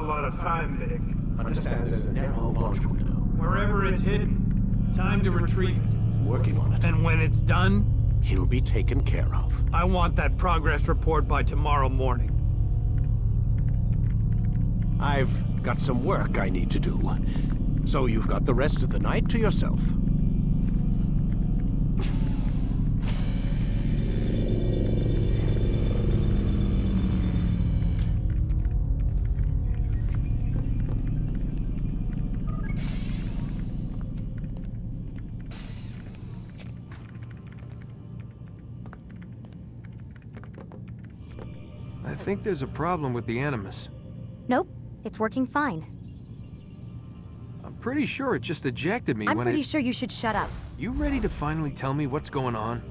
lot of time, Vic. Understand there's a narrow launch window. Wherever it's hidden, time to retrieve it. Working on it. And when it's done, He'll be taken care of. I want that progress report by tomorrow morning. I've got some work I need to do. So you've got the rest of the night to yourself. I think there's a problem with the Animus. Nope, it's working fine. I'm pretty sure it just ejected me I'm when pretty sure you should shut up. You ready to finally tell me what's going on?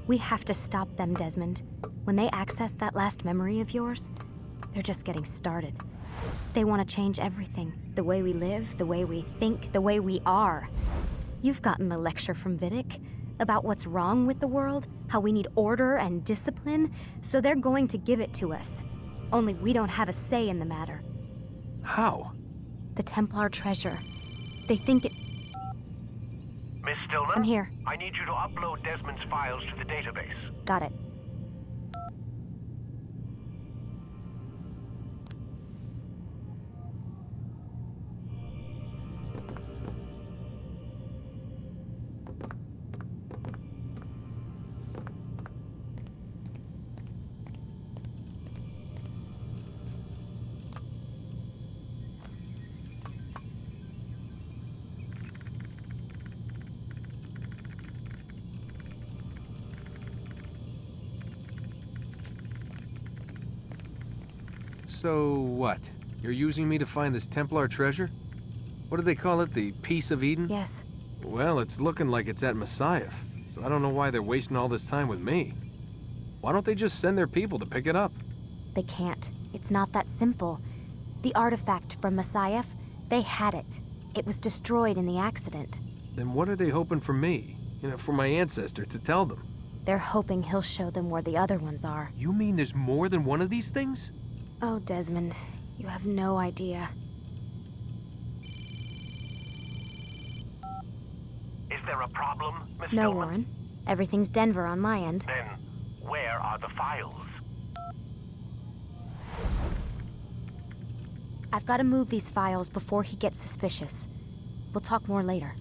We have to stop them, Desmond. When they access that last memory of yours, they're just getting started. They want to change everything. The way we live, the way we think, the way we are. You've gotten the lecture from Vidic about what's wrong with the world, how we need order and discipline, so they're going to give it to us. Only we don't have a say in the matter. How? The Templar treasure. They think it... Miss Stillman? I'm here. I need you to upload Desmond's files to the database. Got it. So what? You're using me to find this Templar treasure? What do they call it? The Piece of Eden? Yes. Well, it's looking like it's at Messiah, so I don't know why they're wasting all this time with me. Why don't they just send their people to pick it up? They can't. It's not that simple. The artifact from Messiah, they had it. It was destroyed in the accident. Then what are they hoping for me? You know, for my ancestor to tell them? They're hoping he'll show them where the other ones are. You mean there's more than one of these things? Oh, Desmond, you have no idea. Is there a problem, Miss No, Stillman? Warren. Everything's Denver on my end. Then, where are the files? I've got to move these files before he gets suspicious. We'll talk more later.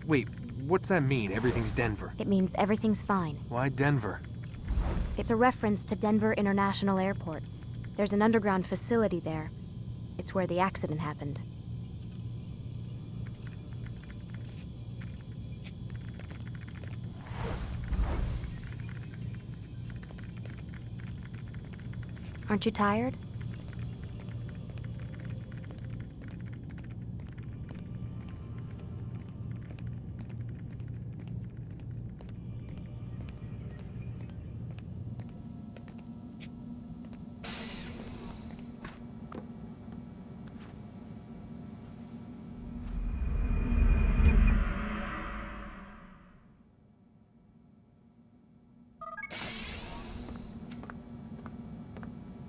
Wait, what's that mean, everything's Denver? It means everything's fine. Why Denver? It's a reference to Denver International Airport. There's an underground facility there. It's where the accident happened. Aren't you tired?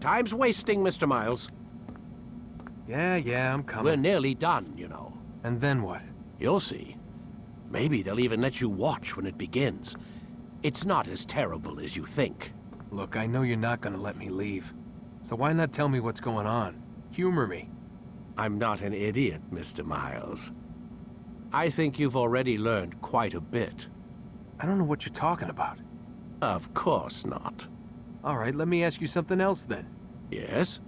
Time's wasting, Mr. Miles. Yeah, I'm coming. We're nearly done, you know. And then what? You'll see. Maybe they'll even let you watch when it begins. It's not as terrible as you think. Look, I know you're not gonna let me leave. So why not tell me what's going on? Humor me. I'm not an idiot, Mr. Miles. I think you've already learned quite a bit. I don't know what you're talking about. Of course not. All right, let me ask you something else then. Yes?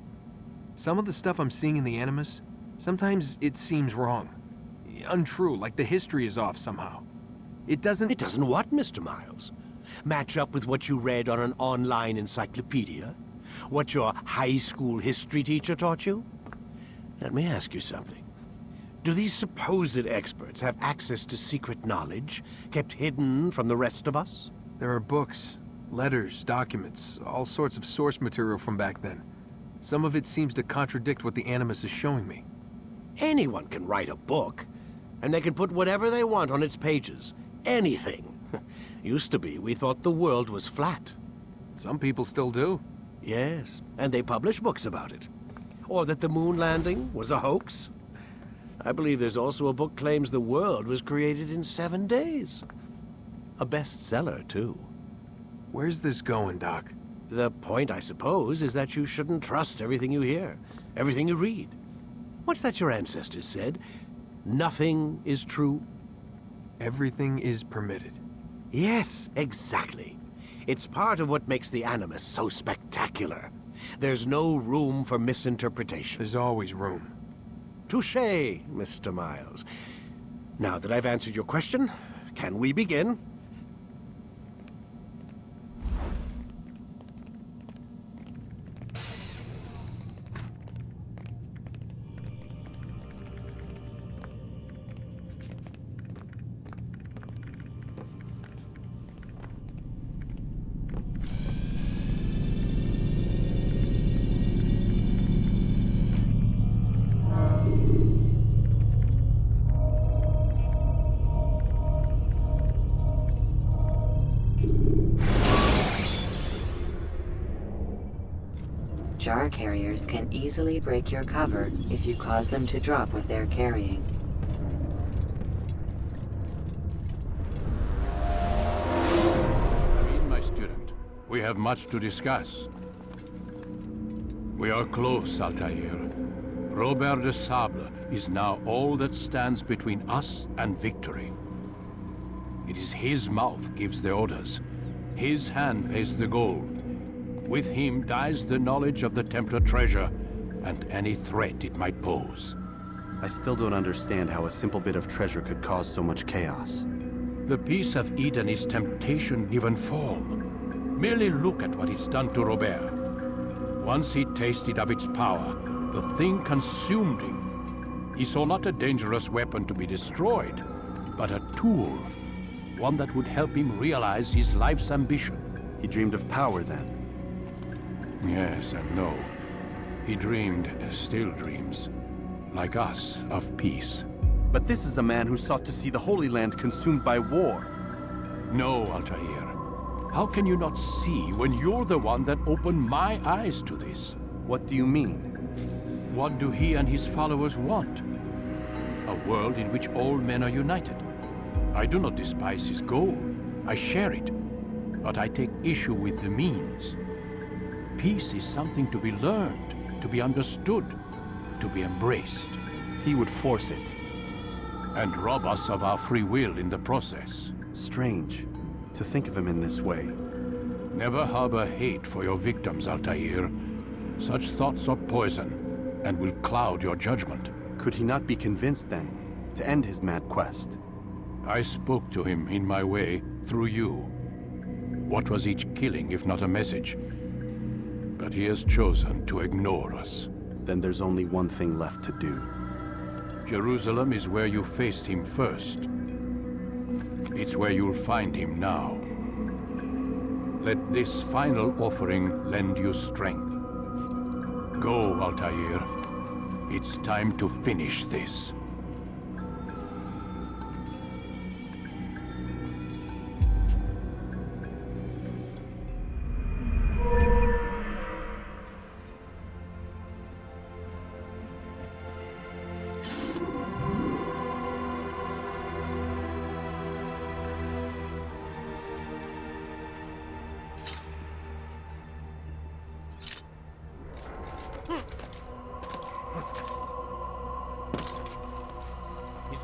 Some of the stuff I'm seeing in the Animus, sometimes it seems wrong. Untrue, like the history is off somehow. It doesn't... It doesn't what, Mr. Miles? Match up with what you read on an online encyclopedia? What your high school history teacher taught you? Let me ask you something. Do these supposed experts have access to secret knowledge kept hidden from the rest of us? There are books, letters, documents, all sorts of source material from back then. Some of it seems to contradict what the Animus is showing me. Anyone can write a book, and they can put whatever they want on its pages. Anything. Used to be, we thought the world was flat. Some people still do. Yes, and they publish books about it. Or that the moon landing was a hoax? I believe there's also a book claims the world was created in 7 days. A bestseller, too. Where's this going, Doc? The point, I suppose, is that you shouldn't trust everything you hear, everything you read. What's that your ancestors said? Nothing is true? Everything is permitted. Yes, exactly. It's part of what makes the Animus so spectacular. There's no room for misinterpretation. There's always room. Touché, Mr. Miles. Now that I've answered your question, can we begin? Jar carriers can easily break your cover if you cause them to drop what they're carrying. My student, we have much to discuss. We are close, Altair. Robert de Sable is now all that stands between us and victory. It is his mouth gives the orders. His hand pays the gold. With him dies the knowledge of the Templar treasure and any threat it might pose. I still don't understand how a simple bit of treasure could cause so much chaos. The piece of Eden is temptation given form. Merely look at what it's done to Robert. Once he tasted of its power, the thing consumed him. He saw not a dangerous weapon to be destroyed, but a tool. One that would help him realize his life's ambition. He dreamed of power then. Yes and no. He dreamed, still dreams, like us, of peace. But this is a man who sought to see the Holy Land consumed by war. No, Altair. How can you not see when you're the one that opened my eyes to this? What do you mean? What do he and his followers want? A world in which all men are united. I do not despise his goal. I share it. But I take issue with the means. Peace is something to be learned, to be understood, to be embraced. He would force it. And rob us of our free will in the process. Strange, to think of him in this way. Never harbor hate for your victims, Altair. Such thoughts are poison, and will cloud your judgment. Could he not be convinced, then, to end his mad quest? I spoke to him in my way, through you. What was each killing if not a message? But he has chosen to ignore us. Then there's only one thing left to do. Jerusalem is where you faced him first. It's where you'll find him now. Let this final offering lend you strength. Go, Altair. It's time to finish this.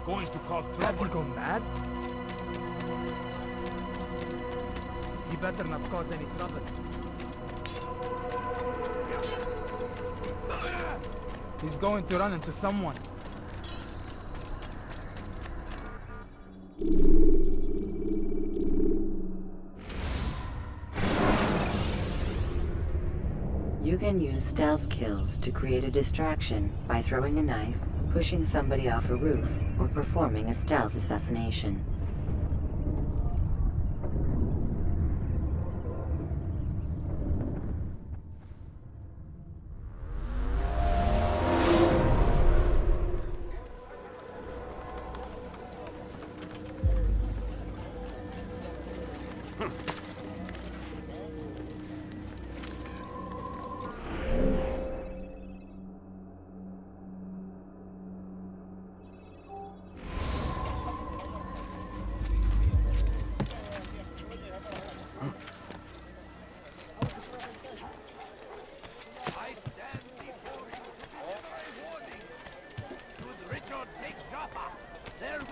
Going to cause trouble. Have you gone mad? He better not cause any trouble. He's going to run into someone. You can use stealth kills to create a distraction by throwing a knife, pushing somebody off a roof, or performing a stealth assassination.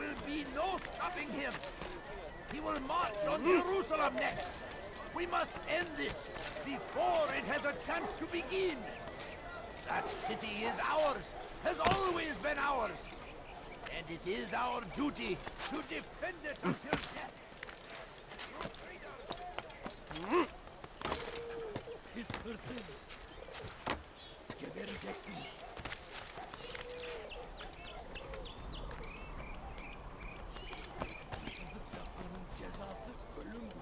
will be no stopping him. He will march on Jerusalem next. We must end this before it has a chance to begin. That city is ours, has always been ours. And it is our duty to defend it until death. This person gebereceksin. Onun cezası ölümdür.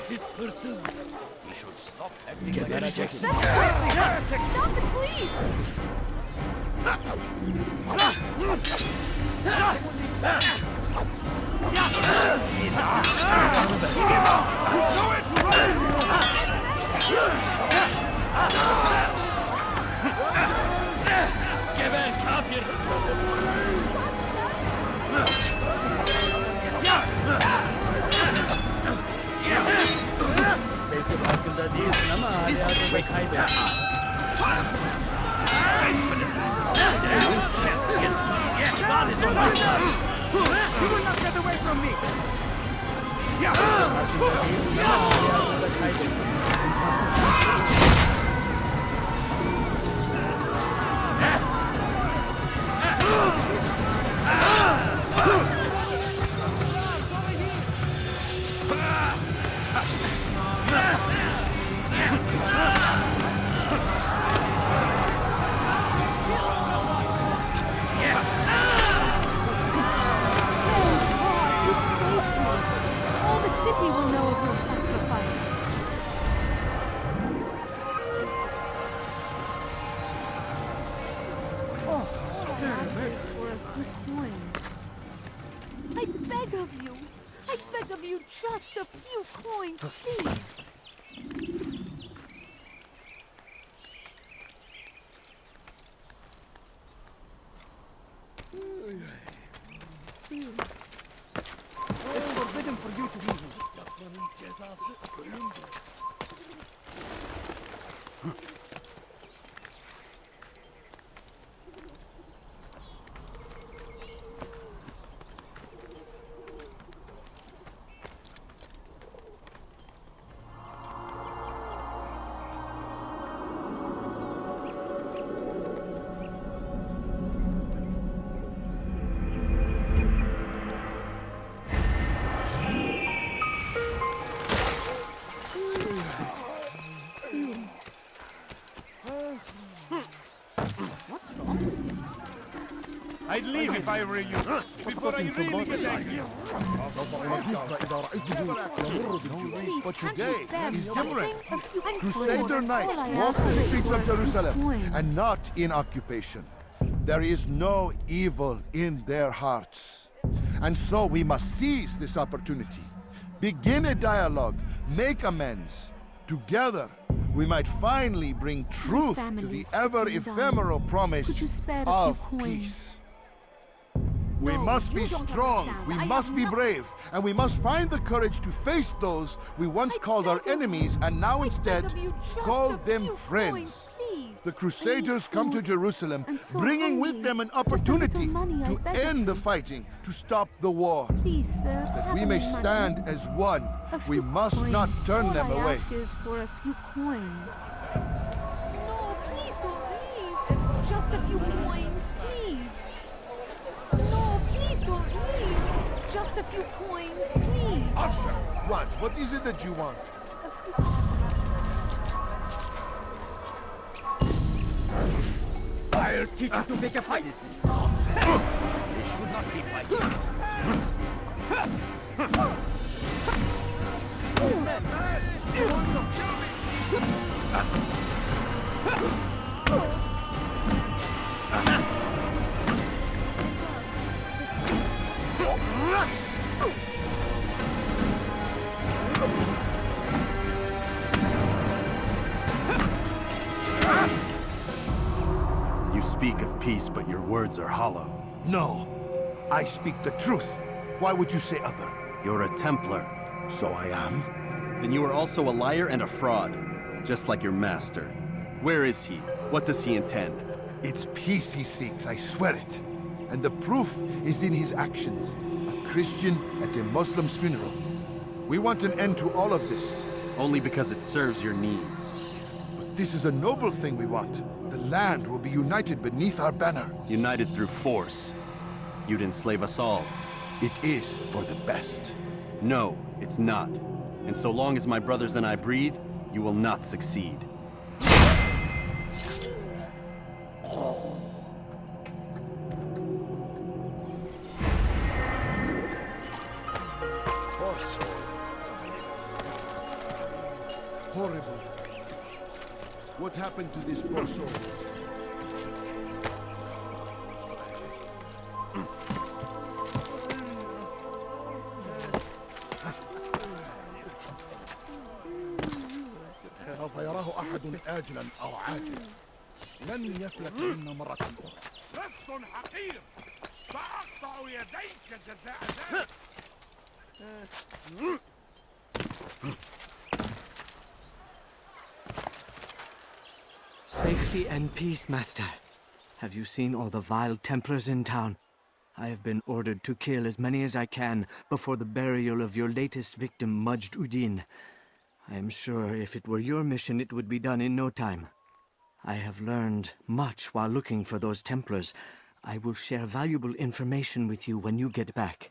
This person, we should stop acting like gebereceksin. Stop it, please! Geber kafir! Belki farkında değilsin ama hala kaybettin. You will not get away from me! All the city will know of your sacrifice. I beg of you. I beg of you just a few coins, please. It's forbidden for you to be here. Yapmanın cezası ölümdür. I'd leave if I were you, before I really get angry. But today is different. Crusader knights walk the streets of Jerusalem, and not in occupation. There is no evil in their hearts. And so we must seize this opportunity. Begin a dialogue, make amends. Together, we might finally bring truth to the ever-ephemeral promise of peace. We must be strong, we must be brave, and we must find the courage to face those we once called our enemies and now instead call them friends. The Crusaders come to Jerusalem, bringing with them an opportunity to end the fighting, to stop the war. That we may stand as one, we must not turn them away. For a few coins. No, please don't leave. Just a few coins, please. No, please don't leave. Just a few coins, please. What is it that you want? I'll teach you to make a fight. They should not be fighting. You speak of peace, but your words are hollow. No, I speak the truth. Why would you say other? You're a Templar. So I am. Then you are also a liar and a fraud, just like your master. Where is he? What does he intend? It's peace he seeks, I swear it. And the proof is in his actions. A Christian at a Muslim's funeral. We want an end to all of this. Only because it serves your needs. But this is a noble thing we want. The land will be united beneath our banner. United through force. You'd enslave us all. It is for the best. No, it's not. And so long as my brothers and I breathe, you will not succeed. Horrible. What happened to this poor soul? سوف يراه أحد آجلا أو عاجلا. لن يفلت منا مرة أخرى. لص حقير. سأقطع يديك جزاء ذلك. Safety and peace, Master. Have you seen all the vile Templars in town? I have been ordered to kill as many as I can before the burial of your latest victim, Majd Udin. I am sure if it were your mission, it would be done in no time. I have learned much while looking for those Templars. I will share valuable information with you when you get back.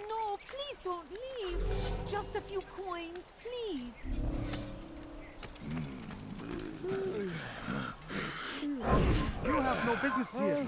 No, please don't leave. Just a few coins, please. You have no business here.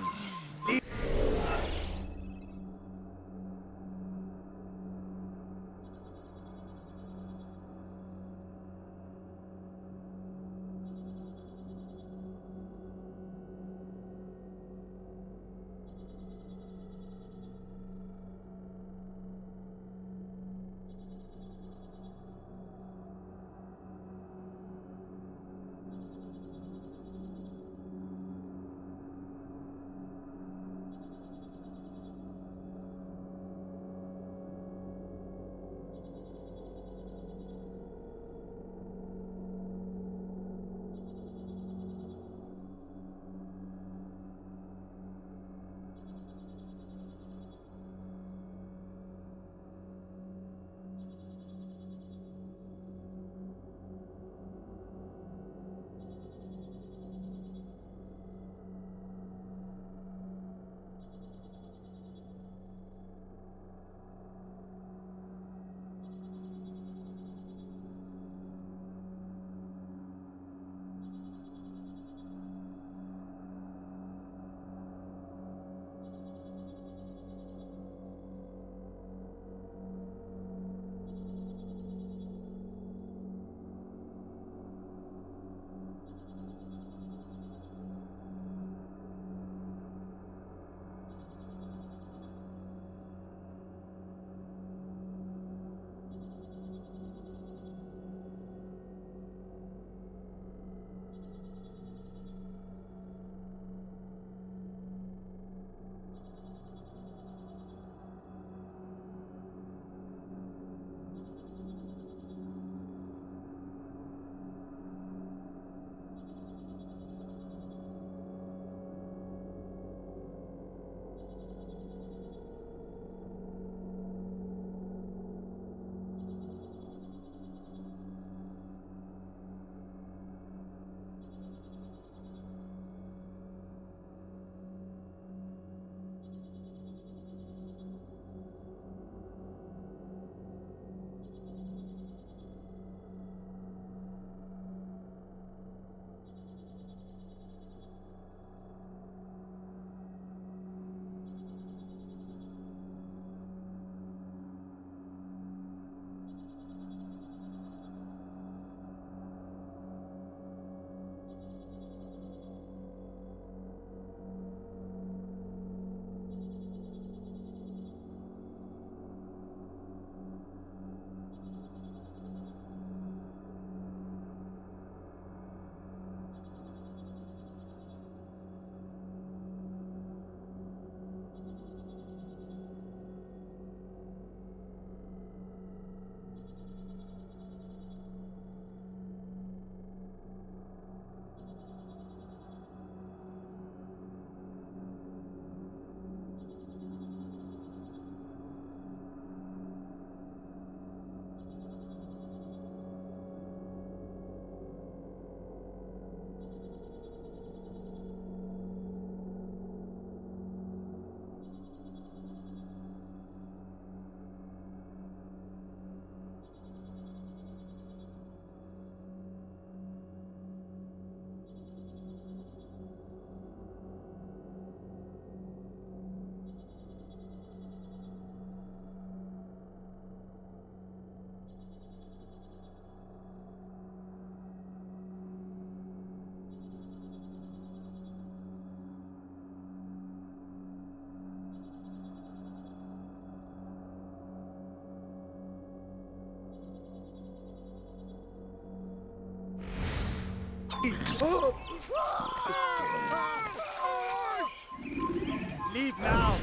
Leave now!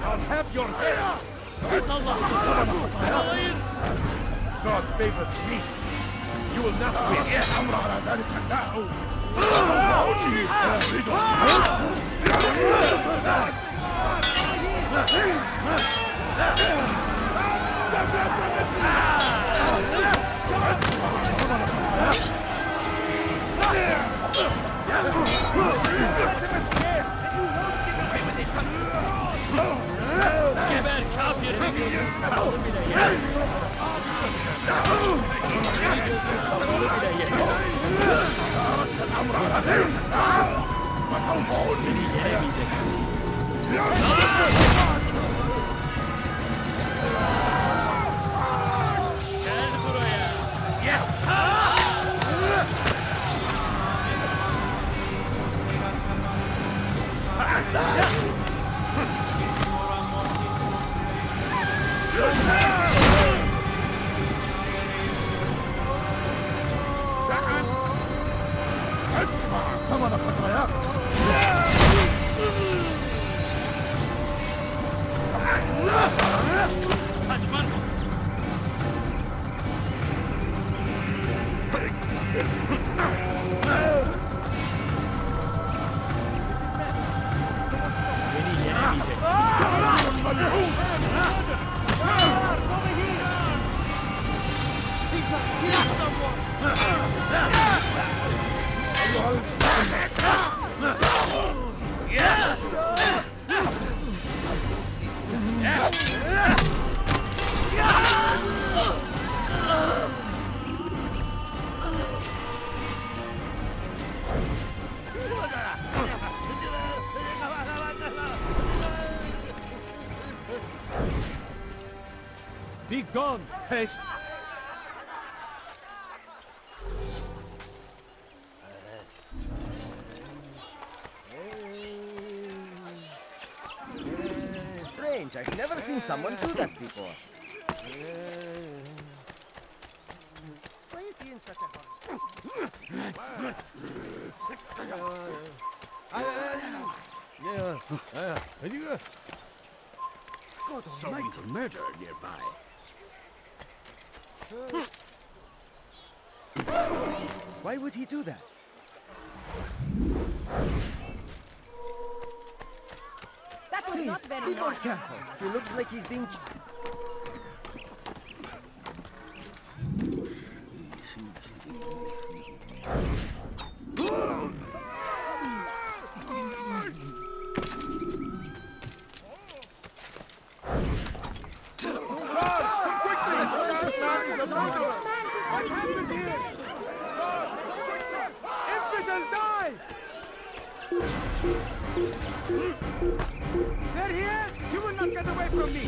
I'll have your head! God favors me. You will not Be gone, pest! Strange, I've never seen someone do that before. Why is he in such a hurry? Something for murder nearby. Why would he do that? That was not very Be more nice. careful. He looks like he's being... They're here! You will not get away from me!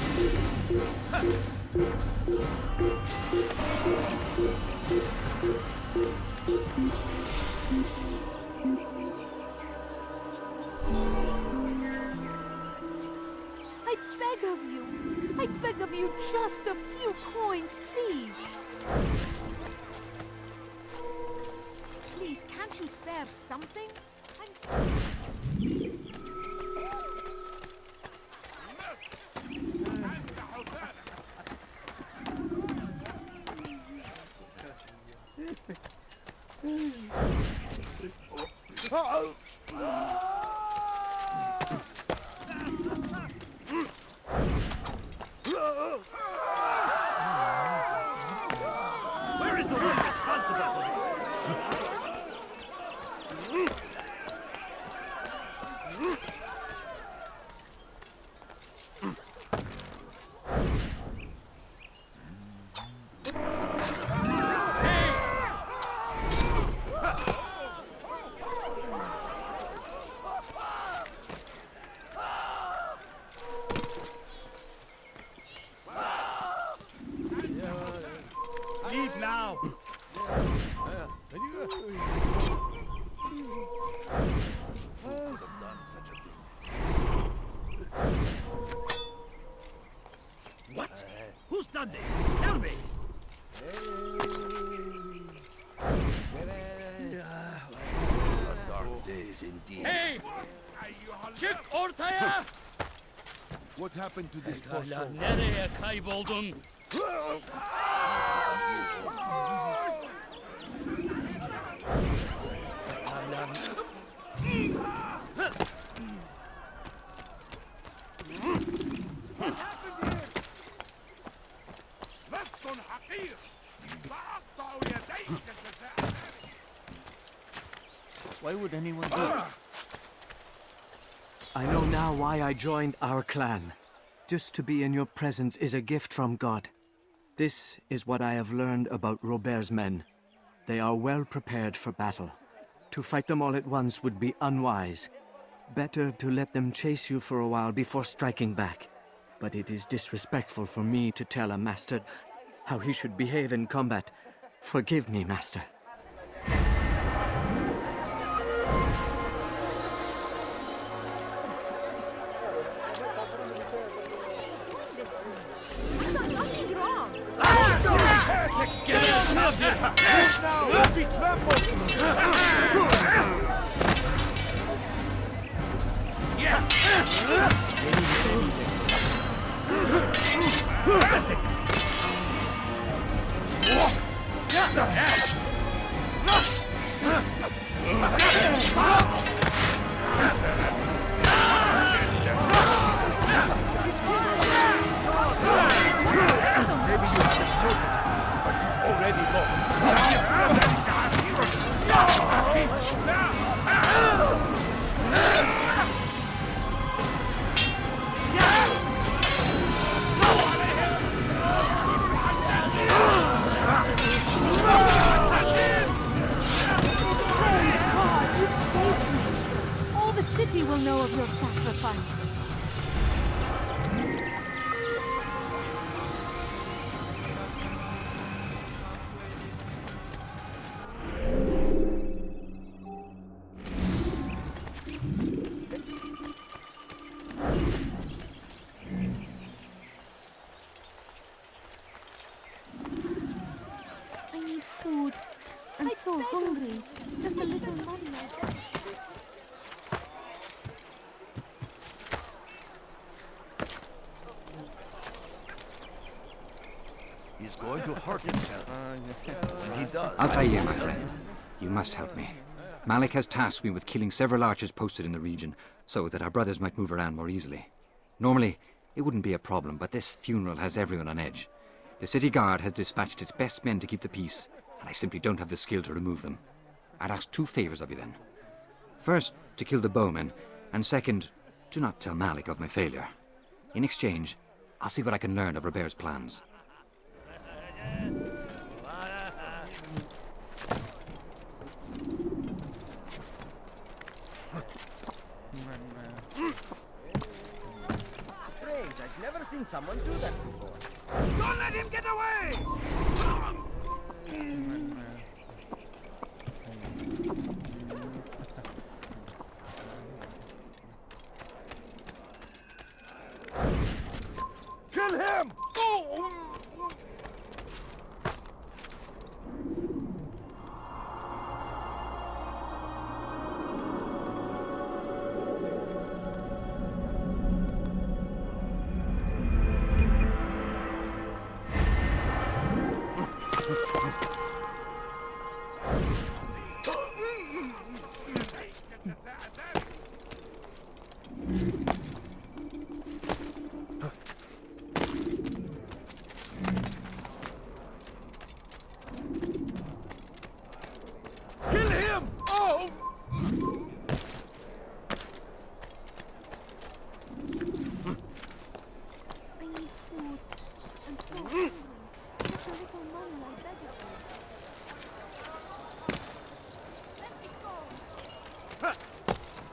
I beg of you, just a few coins, please. Please, can't you spare something? Where is the one responsible for this? now. What? Who's done this? Tell me. Dark days indeed. Hey! Çık ortaya! What happened to this poor soul? Nereye kayboldun? Why would anyone do it? I know now why I joined our clan. Just to be in your presence is a gift from God. This is what I have learned about Robert's men. They are well prepared for battle. To fight them all at once would be unwise. Better to let them chase you for a while before striking back. But it is disrespectful for me to tell a master how he should behave in combat. Forgive me, master. Will know of your sacrifice. I need food. I'm so hungry. Just a little money. He's going to hurt himself. When he does... Altair, my friend. You must help me. Malik has tasked me with killing several archers posted in the region, so that our brothers might move around more easily. Normally, it wouldn't be a problem, but this funeral has everyone on edge. The city guard has dispatched its best men to keep the peace, and I simply don't have the skill to remove them. I'd ask 2 favors of you then. First, to kill the bowmen, and second, do not tell Malik of my failure. In exchange, I'll see what I can learn of Robert's plans. Strange, I've never seen someone do that before. Don't let him get away! Kill him!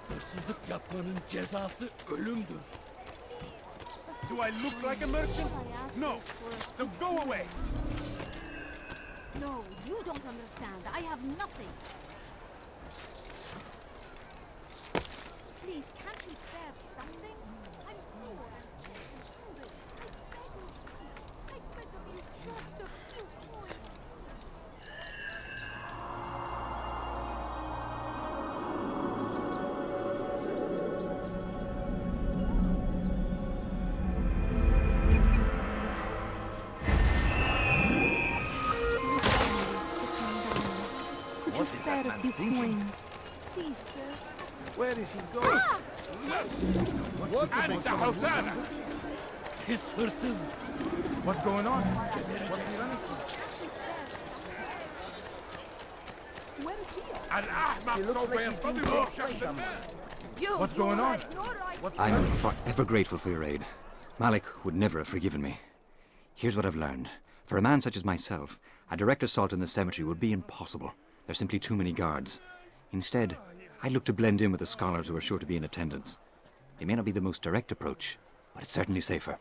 Hırsızlık yapmanın cezası ölümdür. Do I look like a merchant? No. So go away. No, you don't understand. I have nothing. Please, can't you spare something? I'm poor and hungry. I beg of you just a few coins. What is that man thinking? Please, sir. Where is he going? What the And the Hosanna! His horses! What's going on? What's he running from? Where is he? الأحمق سوف يصطدم بشخص ما. What's going on? I'm forever grateful for your aid. Malik would never have forgiven me. Here's what I've learned. For a man such as myself, a direct assault on the cemetery would be impossible. There's simply too many guards. Instead, I'd look to blend in with the scholars who are sure to be in attendance. It may not be the most direct approach, but it's certainly safer.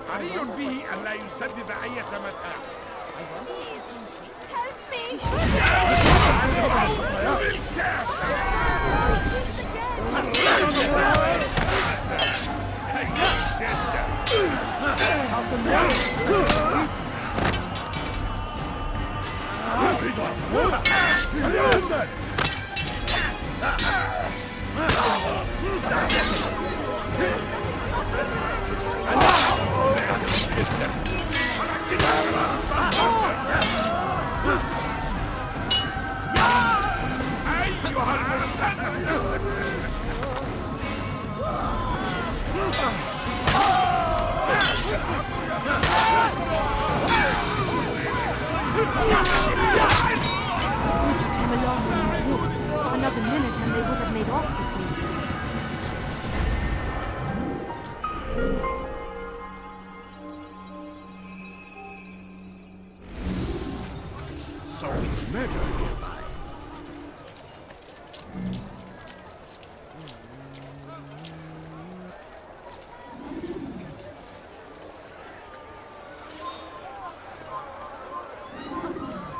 حري به أن لا يسبب أي متاع. Another minute and they would have made off with me. So murder nearby.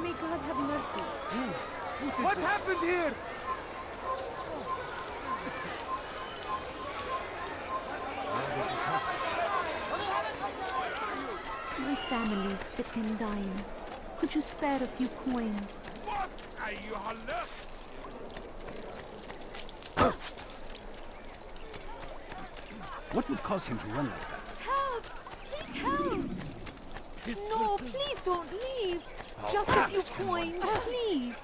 May God have mercy. What happened here? My family's sick and dying. Could you spare a few coins? What? أيها اللص! What would cause him to run like that? Help! Please help! No, please don't leave. Just a few coins, please.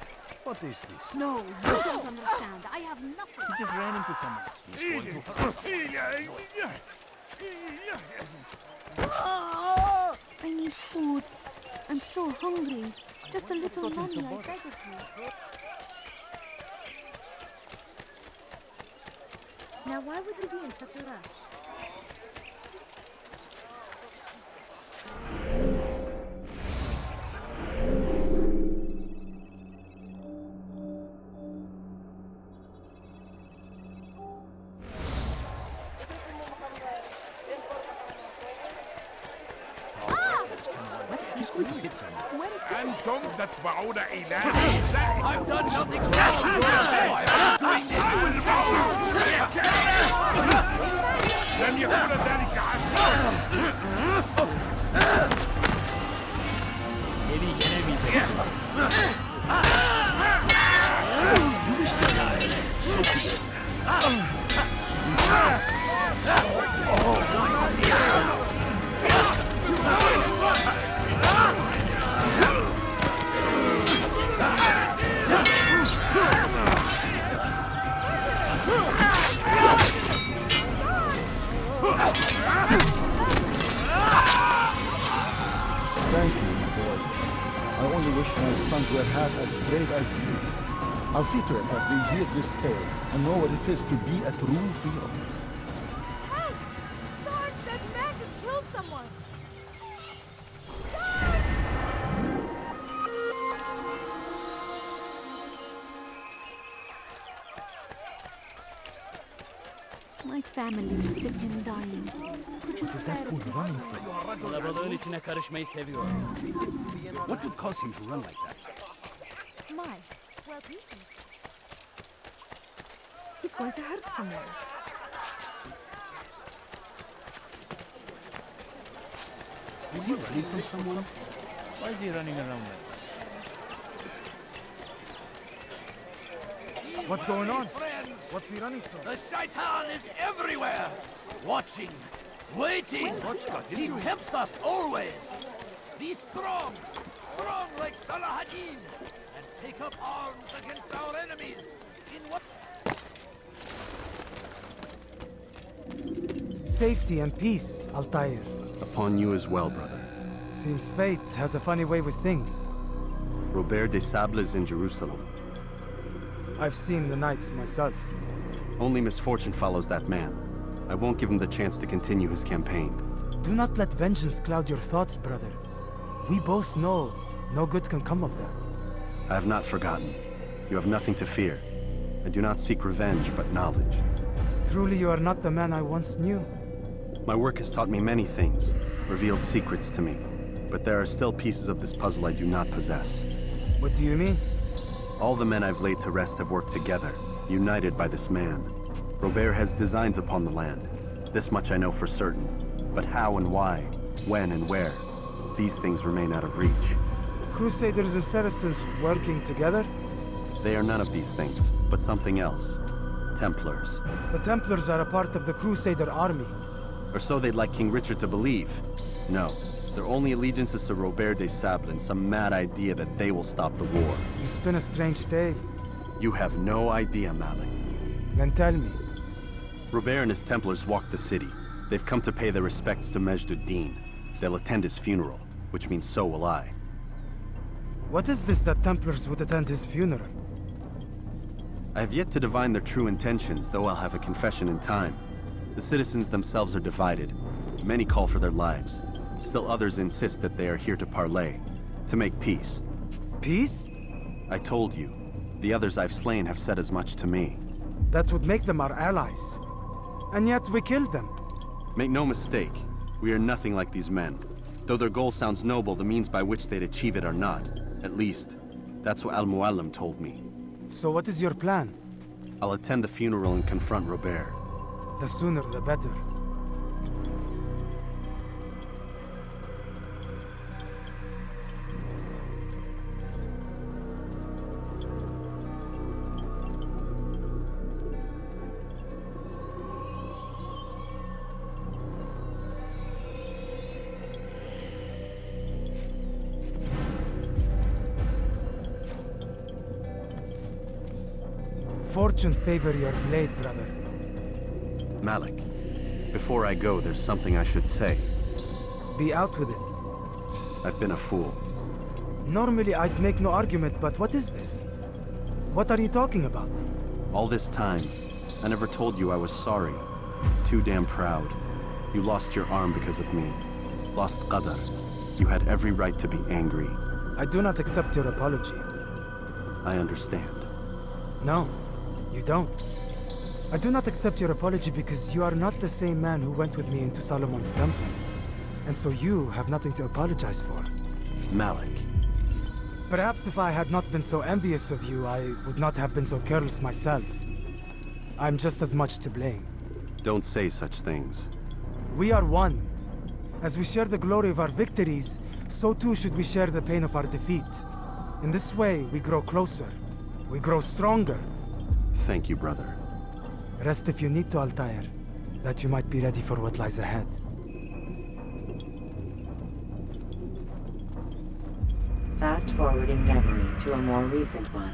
What is this? No, you don't understand. I have nothing. He just ran into someone. He's going to... I need food. I'm so hungry. Just a little money, I beg of you. Now, why would he be in such a rush? أنتم تتبعون إله I've done nothing wrong. لن يكون ذلك Thank you, my boy. I only wish my sons were half as brave as you. I'll see to it that they hear this tale and know what it is to be a true hero. Hey! Sarge, that man just killed someone! My family is sick and dying. Could you spare içine karışmayı seviyor. What would cause him to run like that? My, well, people. He's going to hurt someone. Is he running from someone? Why is he running around like that? What's going on? What's he running from? The shaitan is everywhere! Watching, waiting! He tempts us always! Be strong! Strong like Salahadin! And take up arms against our enemies! In what... Safety and peace, Altair. Upon you as well, brother. Seems fate has a funny way with things. Robert de Sable is in Jerusalem. I've seen the knights myself. Only misfortune follows that man. I won't give him the chance to continue his campaign. Do not let vengeance cloud your thoughts, brother. We both know no good can come of that. I have not forgotten. You have nothing to fear. I do not seek revenge, but knowledge. Truly you are not the man I once knew. My work has taught me many things, revealed secrets to me. But there are still pieces of this puzzle I do not possess. What do you mean? All the men I've laid to rest have worked together, united by this man. Robert has designs upon the land. This much I know for certain. But how and why, when and where, these things remain out of reach. Crusaders and Saracens working together? They are none of these things, but something else. Templars. The Templars are a part of the Crusader army. Or so they'd like King Richard to believe. No, their only allegiance is to Robert de Sable and some mad idea that they will stop the war. You spin a strange tale. You have no idea, Malik. Then tell me. Robert and his Templars walk the city. They've come to pay their respects to Majd-ud-Din. They'll attend his funeral, which means so will I. What is this that Templars would attend his funeral? I have yet to divine their true intentions, though I'll have a confession in time. The citizens themselves are divided. Many call for their lives. Still others insist that they are here to parley, to make peace. Peace? I told you. The others I've slain have said as much to me. That would make them our allies. And yet we killed them. Make no mistake, we are nothing like these men. Though their goal sounds noble, the means by which they'd achieve it are not. At least, that's what Al-Muallim told me. So what is your plan? I'll attend the funeral and confront Robert. The sooner the better. Fortune favor your blade, brother. Malik, before I go, there's something I should say. Be out with it. I've been a fool. Normally I'd make no argument, but what is this? What are you talking about? All this time, I never told you I was sorry. Too damn proud. You lost your arm because of me. Lost Qadar. You had every right to be angry. I do not accept your apology. I understand. No, you don't. I do not accept your apology because you are not the same man who went with me into Solomon's temple. And so you have nothing to apologize for. Malik. Perhaps if I had not been so envious of you, I would not have been so careless myself. I'm just as much to blame. Don't say such things. We are one. As we share the glory of our victories, so too should we share the pain of our defeat. In this way, we grow closer. We grow stronger. Thank you, brother. Rest if you need to, Altair, that you might be ready for what lies ahead. Fast-forwarding memory to a more recent one.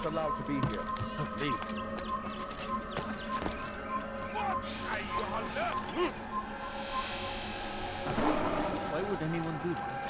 allowed to be here. Leave. Why would anyone do that?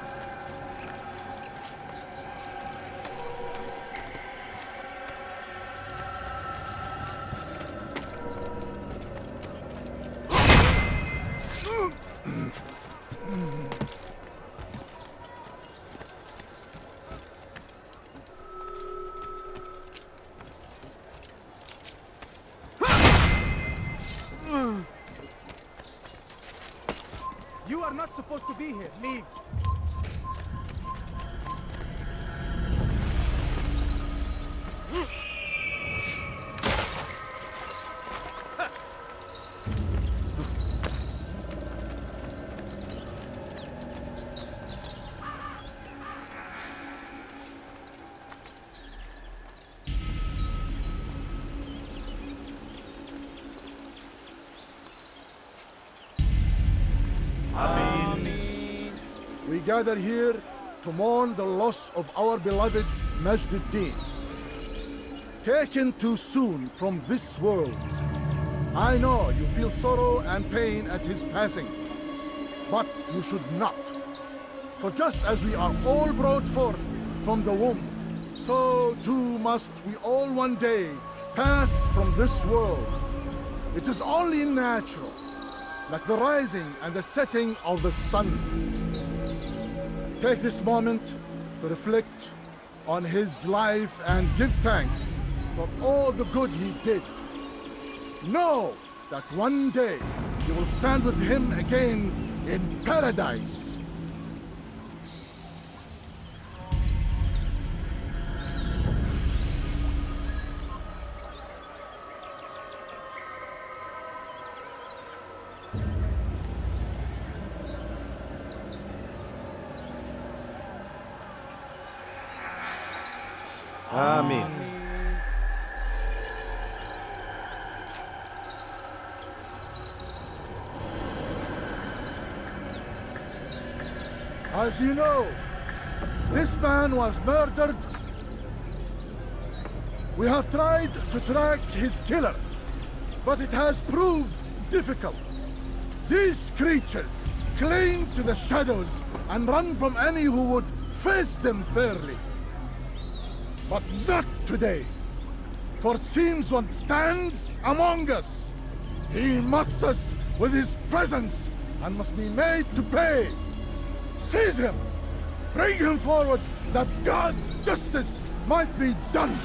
You are not supposed to be here. Leave. We gather here to mourn the loss of our beloved Majd-ud-Din. Taken too soon from this world. I know you feel sorrow and pain at his passing, but you should not. For just as we are all brought forth from the womb, so too must we all one day pass from this world. It is only natural, like the rising and the setting of the sun. Take this moment to reflect on his life and give thanks for all the good he did. Know that one day you will stand with him again in paradise. Amen. As you know, this man was murdered. We have tried to track his killer, but it has proved difficult. These creatures cling to the shadows and run from any who would face them fairly. But not today, for it seems one stands among us. He mocks us with his presence and must be made to pay. Seize him! Bring him forward that God's justice might be done!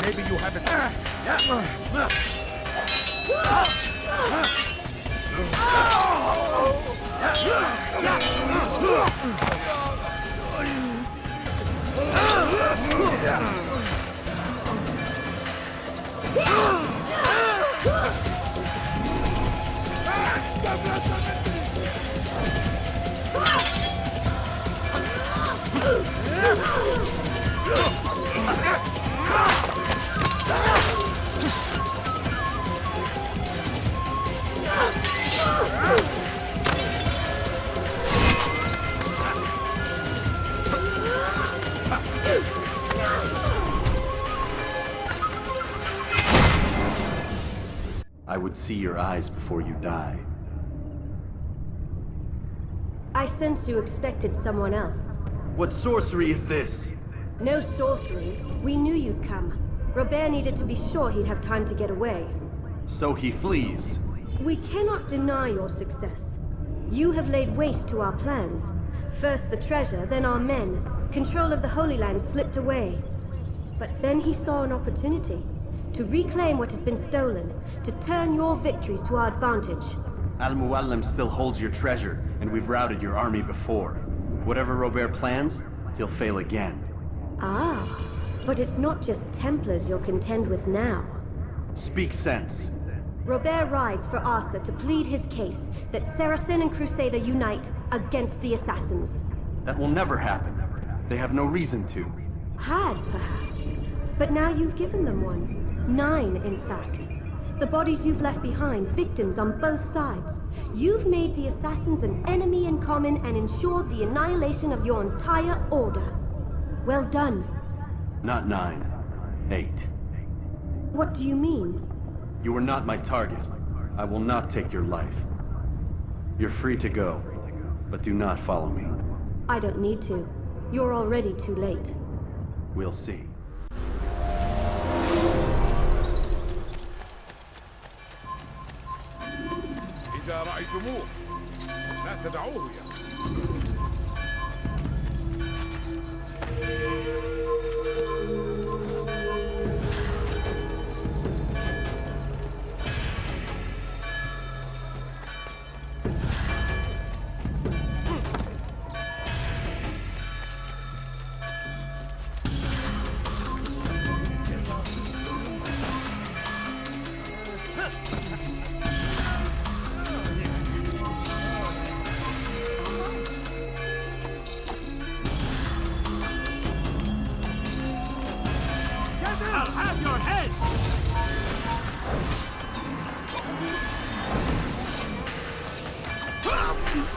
Maybe you haven't. I would see your eyes before you die. I sense you expected someone else. What sorcery is this? No sorcery. We knew you'd come. Robert needed to be sure he'd have time to get away. So he flees. We cannot deny your success. You have laid waste to our plans. First the treasure, then our men. Control of the Holy Land slipped away. But then he saw an opportunity to reclaim what has been stolen, to turn your victories to our advantage. Al-Mualim still holds your treasure, and we've routed your army before. Whatever Robert plans, he'll fail again. Ah, but it's not just Templars you'll contend with now. Speak sense. Robert rides for Asa to plead his case that Saracen and Crusader unite against the Assassins. That will never happen. They have no reason to. Had, perhaps. But now you've given them one. 9, in fact. The bodies you've left behind, victims on both sides. You've made the Assassins an enemy in common and ensured the annihilation of your entire order. Well done. Not 9. 8. What do you mean? You were not my target. I will not take your life. You're free to go, but do not follow me. I don't need to. You're already too late. We'll see. إذا رأيتموه لا تدعوه يخرج. I'll have your head! Tell me!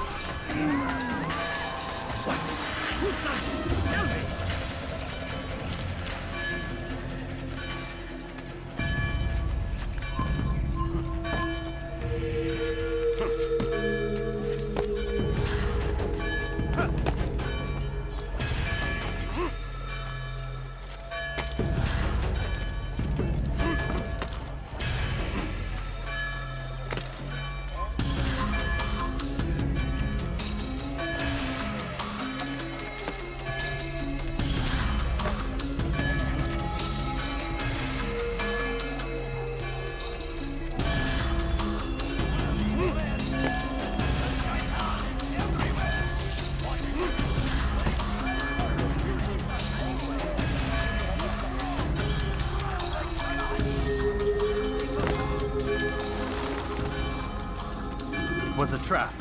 It was a trap.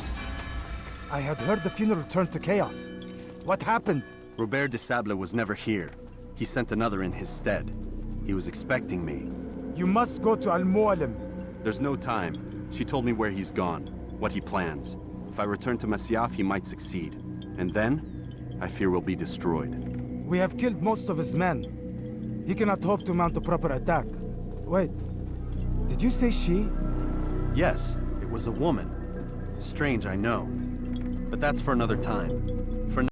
I had heard the funeral turned to chaos. What happened? Robert de Sable was never here. He sent another in his stead. He was expecting me. You must go to Al-Mualim. There's no time. She told me where he's gone, what he plans. If I return to Masyaf, he might succeed. And then, I fear we'll be destroyed. We have killed most of his men. He cannot hope to mount a proper attack. Wait, did you say she? Yes, it was a woman. Strange, I know. But that's for another time.